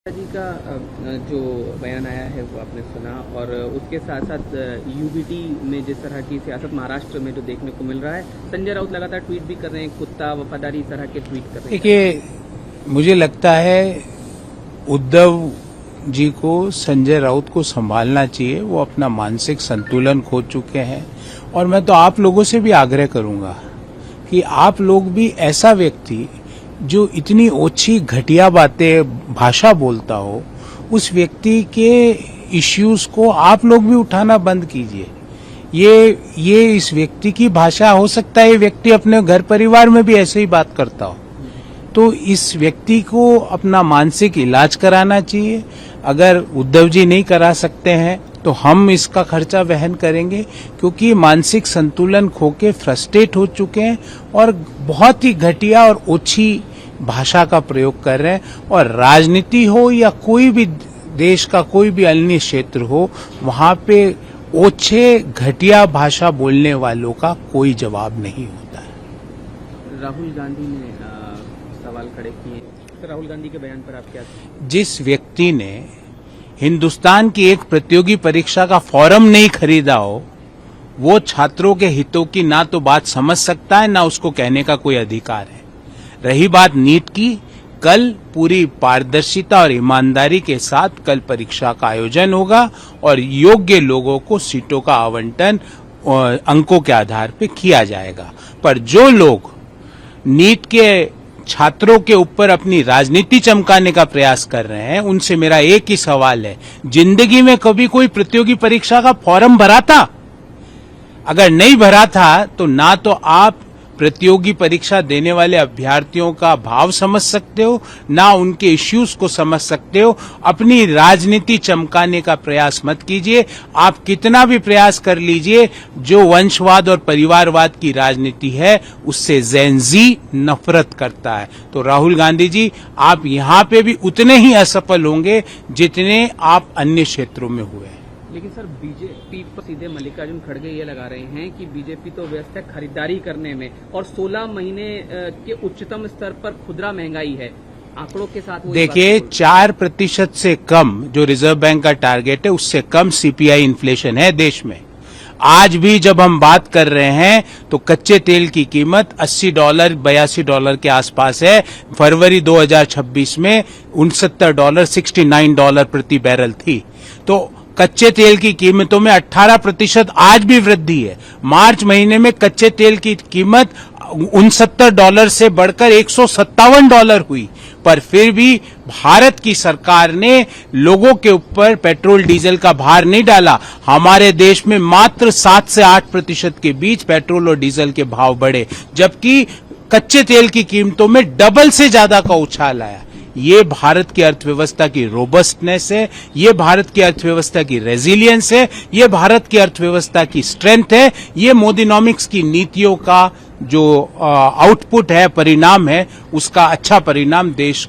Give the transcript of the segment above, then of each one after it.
जी का जो बयान आया है वो आपने सुना और उसके साथ साथ यूबीटी में जिस तरह की सियासत महाराष्ट्र में जो देखने को मिल रहा है, संजय राउत लगातार ट्वीट भी कर रहे हैं, कुत्ता वफादारी इस तरह के ट्वीट कर रहे हैं। देखिए, मुझे लगता है उद्धव जी को संजय राउत को संभालना चाहिए। वो अपना मानसिक संतुलन खो चुके हैं और मैं तो आप लोगों से भी आग्रह करूंगा कि आप लोग भी ऐसा व्यक्ति जो इतनी ओछी घटिया बातें भाषा बोलता हो, उस व्यक्ति के इश्यूज को आप लोग भी उठाना बंद कीजिए। ये इस व्यक्ति की भाषा हो सकता है, ये व्यक्ति अपने घर परिवार में भी ऐसे ही बात करता हो, तो इस व्यक्ति को अपना मानसिक इलाज कराना चाहिए। अगर उद्धव जी नहीं करा सकते हैं तो हम इसका खर्चा वहन करेंगे, क्योंकि मानसिक संतुलन खो के फ्रस्ट्रेट हो चुके हैं और बहुत ही घटिया और ओछी भाषा का प्रयोग कर रहे हैं। और राजनीति हो या कोई भी देश का कोई भी अन्य क्षेत्र हो, वहां पे ओछे घटिया भाषा बोलने वालों का कोई जवाब नहीं होता है। राहुल गांधी ने सवाल खड़े किए, तो राहुल गांधी के बयान पर आप क्या? जिस व्यक्ति ने हिंदुस्तान की एक प्रतियोगी परीक्षा का फॉर्म नहीं खरीदा हो, वो छात्रों के हितों की ना तो बात समझ सकता है, ना उसको कहने का कोई अधिकार है। रही बात नीट की, कल पूरी पारदर्शिता और ईमानदारी के साथ कल परीक्षा का आयोजन होगा और योग्य लोगों को सीटों का आवंटन अंकों के आधार पर किया जाएगा। पर जो लोग नीट के छात्रों के ऊपर अपनी राजनीति चमकाने का प्रयास कर रहे हैं, उनसे मेरा एक ही सवाल है, जिंदगी में कभी कोई प्रतियोगी परीक्षा का फॉर्म भरा था? अगर नहीं भरा था तो ना तो आप प्रतियोगी परीक्षा देने वाले अभ्यर्थियों का भाव समझ सकते हो, ना उनके इश्यूज को समझ सकते हो। अपनी राजनीति चमकाने का प्रयास मत कीजिए। आप कितना भी प्रयास कर लीजिए, जो वंशवाद और परिवारवाद की राजनीति है उससे जेन जी नफरत करता है। तो राहुल गांधी जी, आप यहाँ पे भी उतने ही असफल होंगे जितने आप अन्य क्षेत्रों में हुए। लेकिन सर, बीजेपी पर सीधे मल्लिकार्जुन खड़गे ये लगा रहे हैं कि बीजेपी तो व्यस्त है खरीदारी करने में और 16 महीने के उच्चतम स्तर पर खुदरा महंगाई है। आंकड़ों के साथ देखिए, 4% से कम जो रिजर्व बैंक का टारगेट है, उससे कम सीपीआई इन्फ्लेशन है देश में। आज भी जब हम बात कर रहे हैं तो कच्चे तेल की कीमत $80 $82 के आसपास है। फरवरी 2026 में $69 $69 प्रति बैरल थी। तो कच्चे तेल की कीमतों में 18% आज भी वृद्धि है। मार्च महीने में कच्चे तेल की कीमत $69 से बढ़कर $157 हुई, पर फिर भी भारत की सरकार ने लोगों के ऊपर पेट्रोल डीजल का भार नहीं डाला। हमारे देश में मात्र 7 से 8% के बीच पेट्रोल और डीजल के भाव बढ़े, जबकि कच्चे तेल की कीमतों में डबल से ज्यादा का उछाल आया। ये भारत की अर्थव्यवस्था की रोबस्टनेस है, ये भारत की अर्थव्यवस्था की रेजिलियंस है, ये भारत की अर्थव्यवस्था की स्ट्रेंथ है। ये मोदीनॉमिक्स की नीतियों का जो आउटपुट है, परिणाम है, उसका अच्छा परिणाम देश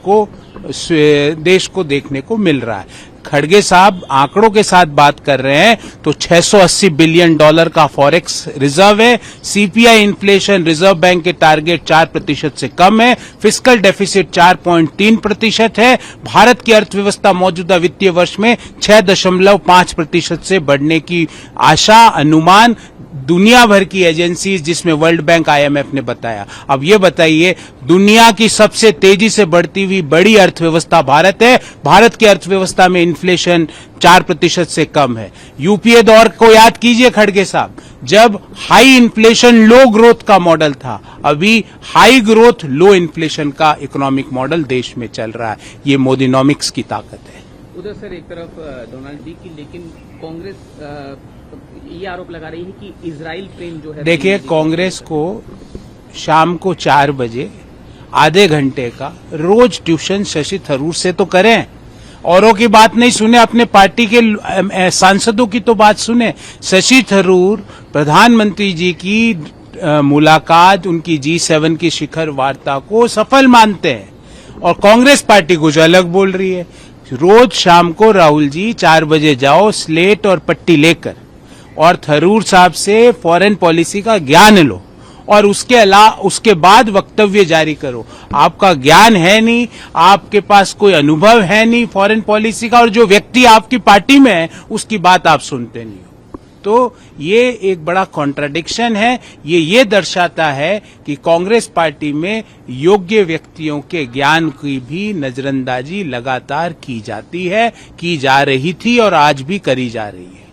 को देखने को मिल रहा है। खड़गे साहब आंकड़ों के साथ बात कर रहे हैं तो $680 बिलियन का फॉरेक्स रिजर्व है। सीपीआई इन्फ्लेशन रिजर्व बैंक के टारगेट 4% से कम है। फिस्कल डेफिसिट 4.3% है। भारत की अर्थव्यवस्था मौजूदा वित्तीय वर्ष में 6.5% से बढ़ने की आशा, अनुमान दुनिया भर की एजेंसीज, जिसमें वर्ल्ड बैंक, IMF ने बताया। अब ये बताइए, दुनिया की सबसे तेजी से बढ़ती हुई बड़ी अर्थव्यवस्था भारत है। भारत की अर्थव्यवस्था में इन्फ्लेशन 4% से कम है। यूपीए दौर को याद कीजिए खड़गे साहब, जब हाई इन्फ्लेशन लो ग्रोथ का मॉडल था। अभी हाई ग्रोथ लो इन्फ्लेशन का इकोनॉमिक मॉडल देश में चल रहा है। ये मोदीनॉमिक्स की ताकत है। उधर सर एक तरफ डोनाल्ड जी की, लेकिन कांग्रेस ये आरोप लगा रही है कि इजराइल प्रेम जो है। देखिए, कांग्रेस को शाम को 4 बजे आधे घंटे का रोज ट्यूशन शशि थरूर से तो करें, औरों की बात नहीं सुने, अपने पार्टी के सांसदों की तो बात सुने। शशि थरूर प्रधानमंत्री जी की मुलाकात, उनकी G7 की शिखर वार्ता को सफल मानते हैं और कांग्रेस पार्टी कुछ अलग बोल रही है। रोज शाम को राहुल जी 4 बजे जाओ, स्लेट और पट्टी लेकर, और थरूर साहब से फॉरेन पॉलिसी का ज्ञान लो और उसके बाद वक्तव्य जारी करो। आपका ज्ञान है नहीं, आपके पास कोई अनुभव है नहीं फॉरेन पॉलिसी का, और जो व्यक्ति आपकी पार्टी में है उसकी बात आप सुनते नहीं हो। तो ये एक बड़ा कॉन्ट्राडिक्शन है। ये दर्शाता है कि कांग्रेस पार्टी में योग्य व्यक्तियों के ज्ञान की भी नजरअंदाजी लगातार की जाती है, की जा रही थी और आज भी करी जा रही है।